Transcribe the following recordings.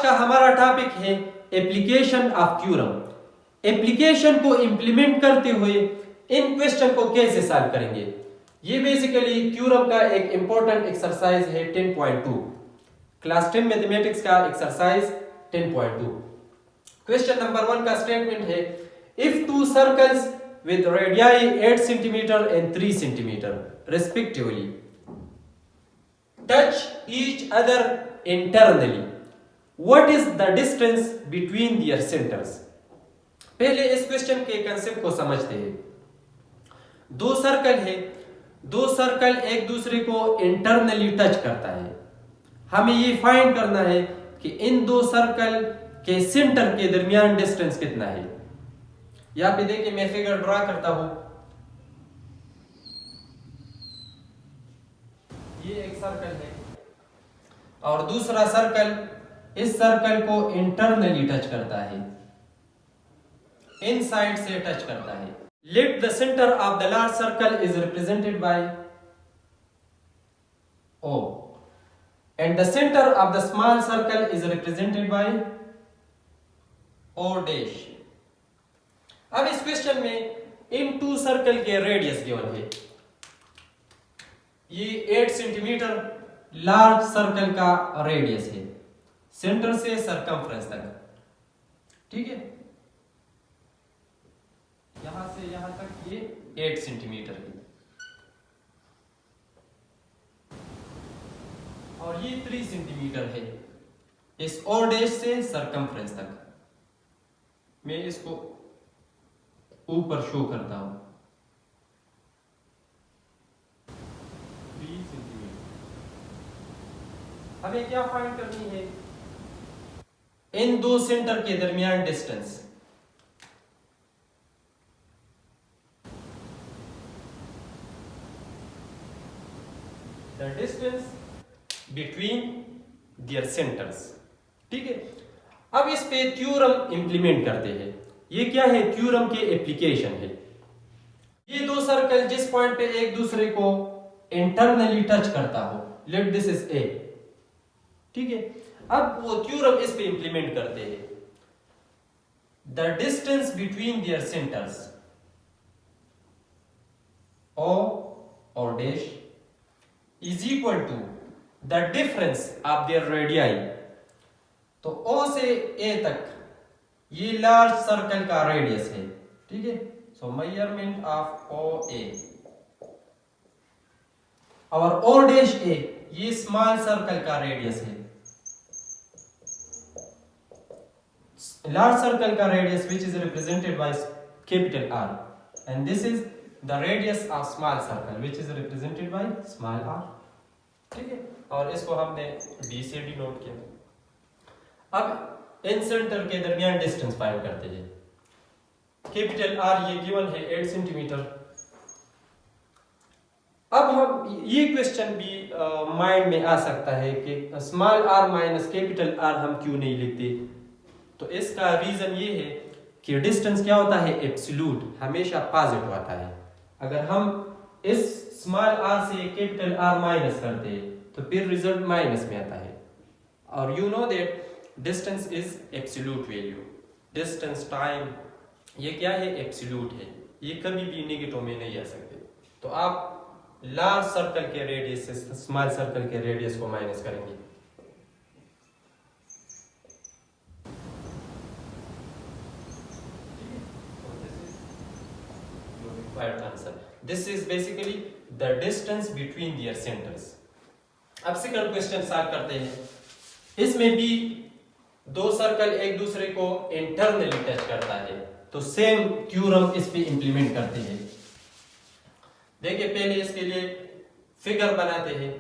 का हमारा टॉपिक है एप्लीकेशन ऑफ थ्योरम। एप्लीकेशन को इंप्लीमेंट करते हुए इन क्वेश्चन को कैसे सॉल्व करेंगे। ये बेसिकली थ्योरम का एक इंपॉर्टेंट एक्सरसाइज है 10.2, क्लास 10 मैथमेटिक्स का एक्सरसाइज 10.2। क्वेश्चन नंबर 1 का स्टेटमेंट है, if two circles with radii 8 centimeter and 3 centimeter respectively touch each other internally, what is the distance between their centers? पहले इस क्वेश्चन के concept को समझते हैं। दो सर्कल है, दो सर्कल एक दूसरे को इंटरनली टच करता है। हमें ये फाइंड करना है कि इन दो सर्कल के सेंटर के दरमियान डिस्टेंस कितना है। यहां पे देखिए मैं फिगर ड्रा करता हूं। ये एक सर्कल है और दूसरा सर्कल इस सर्कल को इंटरनली टच करता है, इनसाइड से टच करता है। Let the centre of the large circle is represented by O and the center of the small circle is represented by O dash। अब इस क्वेश्चन में इन टू सर्कल के रेडियस गिवन है। ये 8 सेंटीमीटर लार्ज सर्कल का radius है, centre से circumference तक, ठीक है। यहां से यहां तक ये 8 सेंटीमीटर है और ये 3 सेंटीमीटर है इस ओ डैश से सरकमफ्रेंस तक। मैं इसको ऊपर शो करता हूं, 3 सेंटीमीटर। हमें क्या फाइंड करनी है, इन दो सेंटर के दरमियान distance. The distance between their centres, ठीक है। अब इस पे थ्योरम इंप्लीमेंट करते हैं। ये क्या है, थ्योरम के एप्लीकेशन है। ये दो सर्कल जिस पॉइंट पे एक दूसरे को इंटरनली टच करता हो, लेट दिस इज ए, ठीक है। अब वो थ्योरम इस पे इंप्लीमेंट करते हैं। The distance between their centres O और dash is equal to the difference of their radii. तो O से A तक ये लार्ज सर्कल का रेडियस है, ठीक है। सो मेजरमेंट ऑफ OA और O डैश A ये स्मॉल सर्कल का रेडियस है। लार्ज सर्कल का radius which is represented by capital R and this is the radius of small circle which is represented by small r, ठीक है। और इसको हमने D से डिनोट किया। अब इन सेंटर के दरमियान डिस्टेंस फाइंड करते हैं। कैपिटल R ये गिवन है 8 सेंटीमीटर। अब हम ये क्वेश्चन भी माइंड में आ सकता है कि small r minus capital R हम क्यों नहीं लिखते। तो इसका रीजन ये है कि डिस्टेंस क्या होता है, एब्सोल्यूट, हमेशा पॉजिटिव आता है। अगर हम इस स्मॉल r से कैपिटल R माइनस करते हैं तो फिर रिजल्ट माइनस में आता है। और you know that distance is absolute value. Distance time ये क्या है, एब्सोल्यूट है, ये कभी भी नेगेटिव में नहीं आ सकते। तो आप लार्ज सर्कल के रेडियस से स्मॉल सर्कल के रेडियस को माइनस करेंगे। Answer this is basically the distance between their centres. अब सेकंड क्वेश्चन सॉल्व करते हैं। इसमें भी दो सर्कल एक दूसरे को इंटरनली टच करता है, तो सेम थ्योरम इस पे इंप्लीमेंट करते हैं। देखिए पहले इसके लिए फिगर बनाते हैं।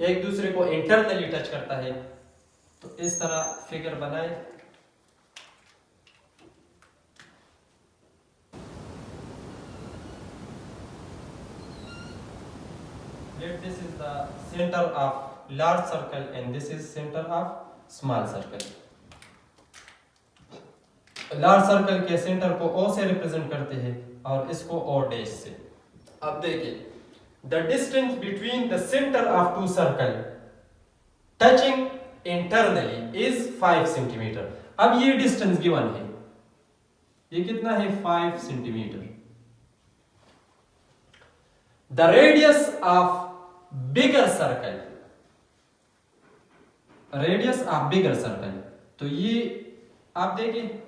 एक दूसरे को इंटरनली टच करता है, तो इस तरह फिगर बनाए। Let this is the center of large circle and this is center of small circle। Large circle के सेंटर को O से रिप्रेजेंट करते हैं और इसको O डैश से। अब देखिए the distance between the centre of two circle touching internally is 5 centimetre. अब ये डिस्टेंस गिवन है, ये कितना है 5 centimetre. The radius of bigger circle, radius of bigger circle, तो ये आप देखिए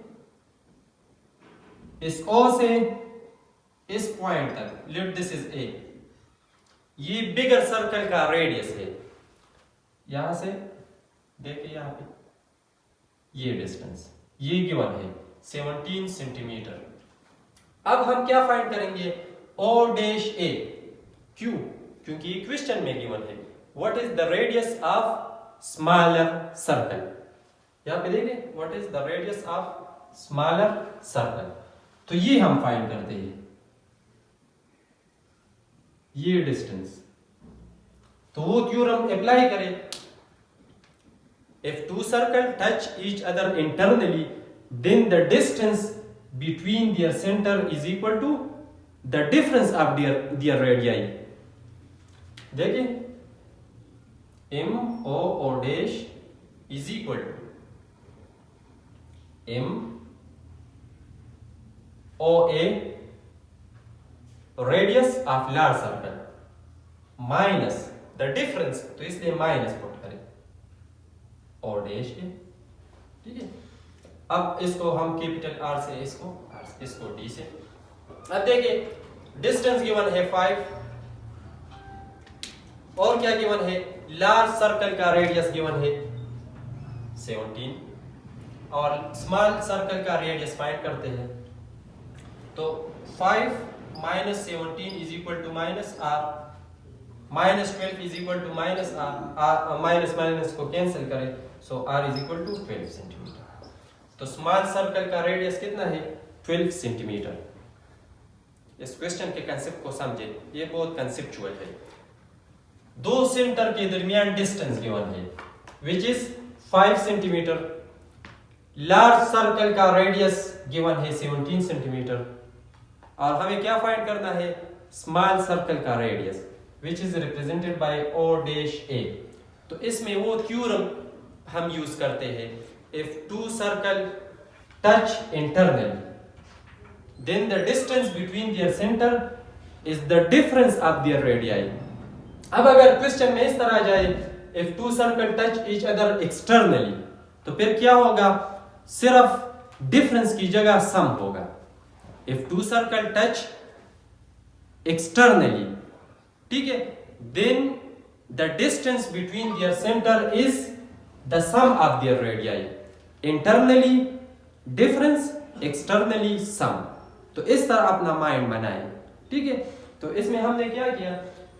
इस O से इस पॉइंट तक, लेट दिस इज A, ये बिगर सर्कल का रेडियस है। यहां से देखिए यहां पे ये डिस्टेंस ये गिवन है 17 सेंटीमीटर। अब हम क्या फाइंड करेंगे, O डैश A, क्यों? क्योंकि ये क्वेश्चन में गिवन है what is the radius of smaller circle. यहां पे देखिए what is the radius of smaller circle, तो ये हम फाइंड करते हैं ये डिस्टेंस। तो वो थ्योरम अप्लाई करें, if two circles touch each other internally then the distance between their center is equal to the difference of their radii। देखिए MO dash is equal to MOA radius of large circle minus the difference, तो इसलिए minus put करें O dash A, ठीक है। अब इसको हम capital R से इसको D से, अब देखिए डिस्टेंस गिवन है 5 और क्या गिवन है, लार्ज सर्कल का रेडियस गिवन है 17 और स्मॉल सर्कल का रेडियस फाइंड करते हैं। तो 5 minus 17 is equal to minus R, minus 12 is equal to minus R, minus minus को कैंसिल करें, so R is equal to 12 centimetre. तो स्मॉल सर्कल का रेडियस कितना है 12 सेंटीमीटर। इस क्वेश्चन के कंसेप्ट को समझे, ये बहुत कंसेप्चुअल है। दो सेंटर के दरमियान डिस्टेंस गिवन है which is 5 centimetre, large circle का रेडियस गिवन है 17 सेंटीमीटर और हमें क्या फाइंड करना है, स्मॉल सर्कल का radius which is represented by O dash A। तो इसमें वो थ्योरम हम यूज करते हैं, if two circle touch internally then the distance between their center is the difference of their radii। अब अगर क्वेश्चन में इस तरह जाए if two circle touch each other externally, तो फिर क्या होगा, सिर्फ डिफरेंस की जगह सम होगा। if two circle touch externally, ठीक है, then the distance between their center is the sum of their radii। internally difference, externally sum। तो इस तरह अपना माइंड बनाए, ठीक है। तो इसमें हमने क्या किया,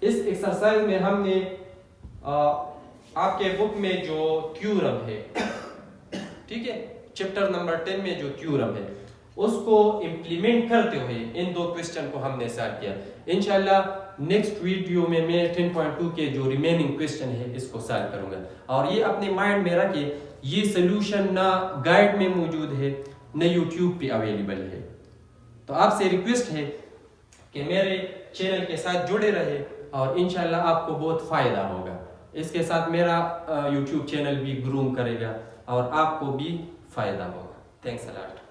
इस एक्सरसाइज में हमने आपके बुक में जो थ्योरम है, ठीक है, चैप्टर नंबर 10 में जो थ्योरम है उसको इंप्लीमेंट करते हुए इन दो क्वेश्चन को हमने सॉल्व किया। इंशाल्लाह नेक्स्ट वीडियो में मैं 10.2 के जो रिमेनिंग क्वेश्चन है इसको सॉल्व करूंगा। और ये अपने माइंड में रखिए, ये सोल्यूशन ना गाइड में मौजूद है न यूट्यूब पे अवेलेबल है। तो आपसे रिक्वेस्ट है कि मेरे चैनल के साथ जुड़े रहे और इंशाल्लाह आपको बहुत फायदा होगा। इसके साथ मेरा यूट्यूब चैनल भी ग्रूम करेगा और आपको भी फायदा होगा। Thanks a lot.